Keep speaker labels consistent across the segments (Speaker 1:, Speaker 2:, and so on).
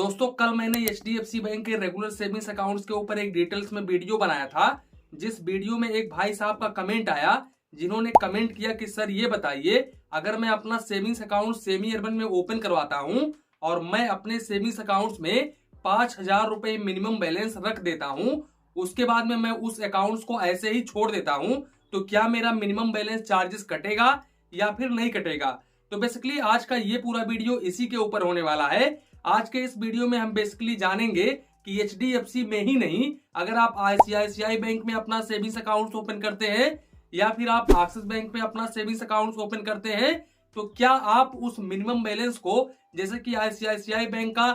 Speaker 1: दोस्तों कल मैंने एचडीएफसी बैंक के रेगुलर सेविंग्स अकाउंट्स के ऊपर एक डिटेल्स में वीडियो बनाया था। जिस वीडियो में एक भाई साहब का कमेंट आया, जिन्होंने कमेंट किया कि सर ये बताइए, अगर मैं अपना सेविंग्स अकाउंट सेमी अर्बन में ओपन करवाता हूं और मैं अपने सेविंग्स अकाउंट्स में 5,000 रुपए मिनिमम बैलेंस रख देता हूं, उसके बाद में मैं उस अकाउंट्स को ऐसे ही छोड़ देता हूं, तो क्या मेरा मिनिमम बैलेंस चार्जेस कटेगा या फिर नहीं कटेगा। तो बेसिकली आज का ये पूरा वीडियो इसी के ऊपर होने वाला है। आज के इस वीडियो में हम बेसिकली जानेंगे कि एचडीएफसी में ही नहीं, अगर आप आईसीआईसीआई बैंक में अपना सेविंग्स अकाउंट ओपन करते हैं या फिर आप एक्सिस बैंक में अपना सेविंग्स अकाउंट ओपन करते हैं, तो क्या आप उस मिनिमम बैलेंस को, जैसे कि आईसीआईसीआई बैंक का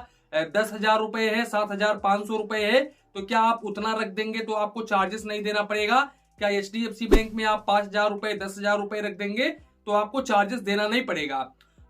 Speaker 1: 10,000 रुपए है, 7,500 रुपए है, तो क्या आप उतना रख देंगे तो आपको चार्जेस नहीं देना पड़ेगा। क्या एचडीएफसी बैंक में आप 5,000 रुपए 10,000 रुपए रख देंगे तो आपको चार्जेस देना नहीं पड़ेगा।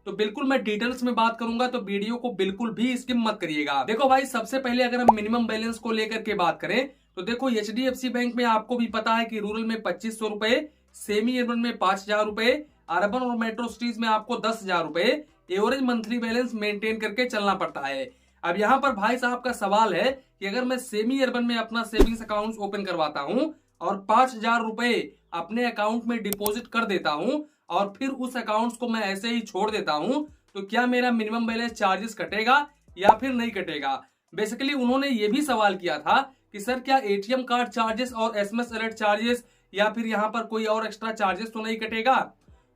Speaker 1: तो बिल्कुल मैं डिटेल्स में बात करूंगा, तो वीडियो को बिल्कुल भी स्किप मत करिएगा। देखो भाई, सबसे पहले अगर हम मिनिमम बैलेंस को लेकर के बात करें तो देखो एचडीएफसी बैंक में आपको भी पता है कि रूरल में 2,500 रुपए, सेमी अर्बन में 5,000 रुपए, अर्बन और मेट्रो सिटीज में आपको 10,000 रुपए एवरेज मंथली बैलेंस मेंटेन करके चलना पड़ता है। अब यहाँ पर भाई साहब का सवाल है कि अगर मैं सेमी अर्बन में अपना सेविंग्स अकाउंट ओपन करवाता हूँ और 5,000 रुपए अपने अकाउंट में डिपॉजिट कर देता हूँ और फिर उस अकाउंट्स को मैं ऐसे ही छोड़ देता हूं, तो क्या मेरा मिनिमम बैलेंस चार्जेस कटेगा या फिर नहीं कटेगा। बेसिकली उन्होंने ये भी सवाल किया था कि सर क्या एटीएम कार्ड चार्जेस और एसएमएस अलर्ट चार्जेस या फिर यहाँ पर कोई और एक्स्ट्रा चार्जेस तो नहीं कटेगा।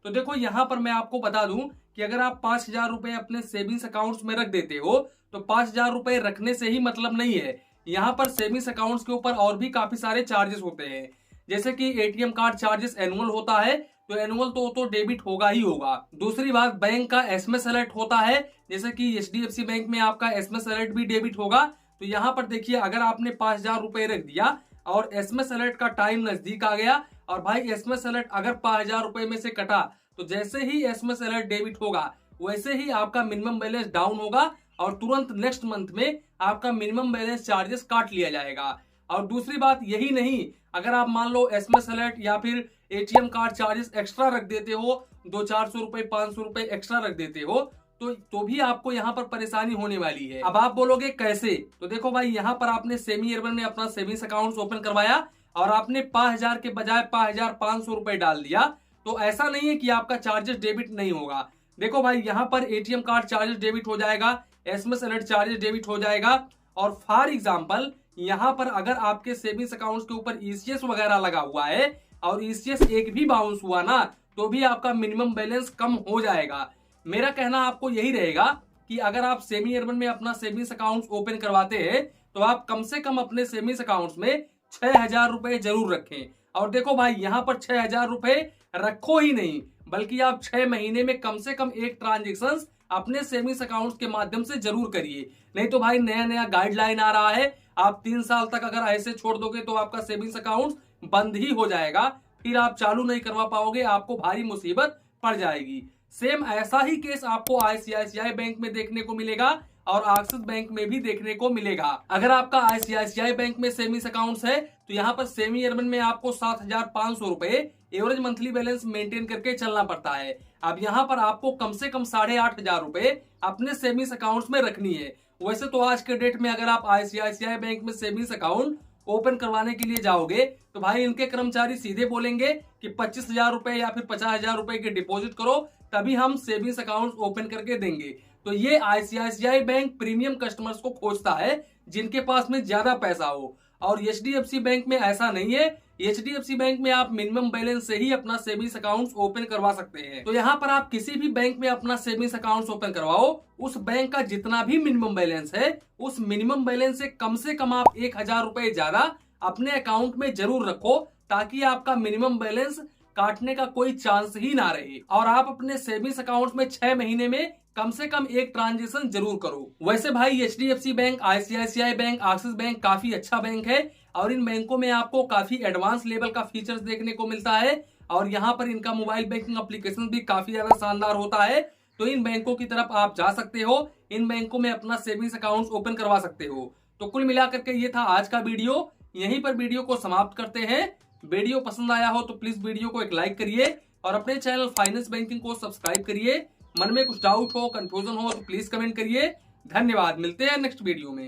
Speaker 1: तो देखो यहाँ पर मैं आपको बता दूं कि अगर आप 5,000 रुपए अपने सेविंग्स अकाउंट्स में रख देते हो तो 5,000 रुपए रखने से ही मतलब नहीं है। यहाँ पर सेविंग्स अकाउंट्स के ऊपर और भी काफी सारे चार्जेस होते हैं, जैसे कि एटीएम कार्ड चार्जेस एनुअल होता है, तो एनुअल तो डेबिट होगा ही होगा। दूसरी बात, बैंक का एसएमएस अलर्ट होता है, जैसे कि एचडीएफसी बैंक में आपका एसएमएस अलर्ट भी डेबिट होगा। तो यहाँ पर देखिए, अगर आपने 5,000 रुपए रख दिया और एसएमएस अलर्ट का टाइम नजदीक आ गया और भाई एसएमएस अलर्ट अगर 5,000 रुपए में से कटा, तो जैसे ही एसएमएस अलर्ट डेबिट होगा वैसे ही आपका मिनिमम बैलेंस डाउन होगा और तुरंत नेक्स्ट मंथ में आपका मिनिमम बैलेंस चार्जेस काट लिया जाएगा। और दूसरी बात यही नहीं, अगर आप मान लो एसएमएस अलर्ट या फिर एटीएम कार्ड चार्जेस एक्स्ट्रा रख देते हो, 200-400 रुपए 500 रुपए एक्स्ट्रा रख देते हो, तो भी आपको यहाँ पर परेशानी होने वाली है। अब आप बोलोगे कैसे, तो देखो भाई, यहाँ पर आपने सेमी अर्बन में अपना सेविंग्स अकाउंट ओपन करवाया और आपने 5,000 के बजाय 5,500 रुपए डाल दिया, तो ऐसा नहीं है कि आपका चार्जेस डेबिट नहीं होगा। देखो भाई, यहाँ पर एटीएम कार्ड चार्जेस डेबिट हो जाएगा, एसएमएस अलर्ट चार्जेस डेबिट हो जाएगा, और फॉर एग्जाम्पल यहाँ पर अगर आपके सेविंग्स अकाउंट के ऊपर ईसीएस वगैरह लगा हुआ है और ईसीएस एक भी बाउंस हुआ ना, तो भी आपका मिनिमम बैलेंस कम हो जाएगा। मेरा कहना आपको यही रहेगा कि अगर आप सेमी अर्बन में अपना सेविंग्स अकाउंट ओपन करवाते हैं तो आप कम से कम अपने सेविंग्स अकाउंट में 6,000 रुपए जरूर रखें। और देखो भाई, यहाँ पर 6,000 रुपए रखो ही नहीं, बल्कि आप 6 महीने में कम से कम एक ट्रांजेक्शन अपने सेविंग्स अकाउंट के माध्यम से जरूर करिए। नहीं तो भाई, नया नया गाइडलाइन आ रहा है, आप 3 साल तक अगर ऐसे छोड़ दोगे तो आपका सेविंग्स अकाउंट बंद ही हो जाएगा, फिर आप चालू नहीं करवा पाओगे, आपको भारी मुसीबत पड़ जाएगी। सेम ऐसा ही केस आपको आईसीआईसीआई बैंक में देखने को मिलेगा और एक्सिस बैंक में भी देखने को मिलेगा। अगर आपका आईसीआईसीआई बैंक में सेविंग्स अकाउंट है तो यहाँ पर सेमी अर्बन में आपको 7,500 रुपए एवरेज मंथली बैलेंस मेंटेन करके चलना पड़ता है। अब यहाँ पर आपको कम से कम 8,500 रुपए अपने सेविंग्स अकाउंट में रखनी है। वैसे तो आज के डेट में अगर आप आईसीआईसीआई बैंक में सेविंग्स अकाउंट ओपन करवाने के लिए जाओगे तो भाई इनके कर्मचारी सीधे बोलेंगे कि 25,000 रुपए या फिर 50,000 रुपए के डिपॉजिट करो, तभी हम सेविंग्स अकाउंट ओपन करके देंगे। तो ये आईसीआईसीआई बैंक प्रीमियम कस्टमर्स को खोजता है जिनके पास में ज्यादा पैसा हो, और एचडीएफसी बैंक में ऐसा नहीं है। एचडीएफसी बैंक में आप मिनिमम बैलेंस से ही अपना सेविंग्स अकाउंट ओपन करवा सकते हैं। तो यहाँ पर आप किसी भी बैंक में अपना सेविंग्स अकाउंट ओपन करवाओ, उस बैंक का जितना भी मिनिमम बैलेंस है, उस मिनिमम बैलेंस से कम आप 1,000 रुपए ज्यादा अपने अकाउंट में जरूर रखो, ताकि आपका मिनिमम बैलेंस काटने का कोई चांस ही ना रहे और आप अपने सेविंग्स अकाउंट में 6 महीने में कम से कम एक ट्रांजेक्शन जरूर करो। वैसे भाई, HDFC bank, ICICI bank, axis bank काफी अच्छा बैंक है और इन बैंकों में आपको काफी एडवांस लेवल का फीचर्स देखने को मिलता है और यहाँ पर इनका मोबाइल बैंकिंग एप्लीकेशन भी काफी ज्यादा शानदार होता है। तो इन बैंकों की तरफ आप जा सकते हो, इन बैंकों में अपना सेविंग्स अकाउंट ओपन करवा सकते हो। तो कुल मिलाकर के ये था आज का वीडियो, यहीं पर वीडियो को समाप्त करते हैं। वीडियो पसंद आया हो तो प्लीज वीडियो को एक लाइक करिए और अपने चैनल फाइनेंस बैंकिंग को सब्सक्राइब करिए। मन में कुछ डाउट हो, कंफ्यूजन हो तो प्लीज कमेंट करिए। धन्यवाद, मिलते हैं नेक्स्ट वीडियो में।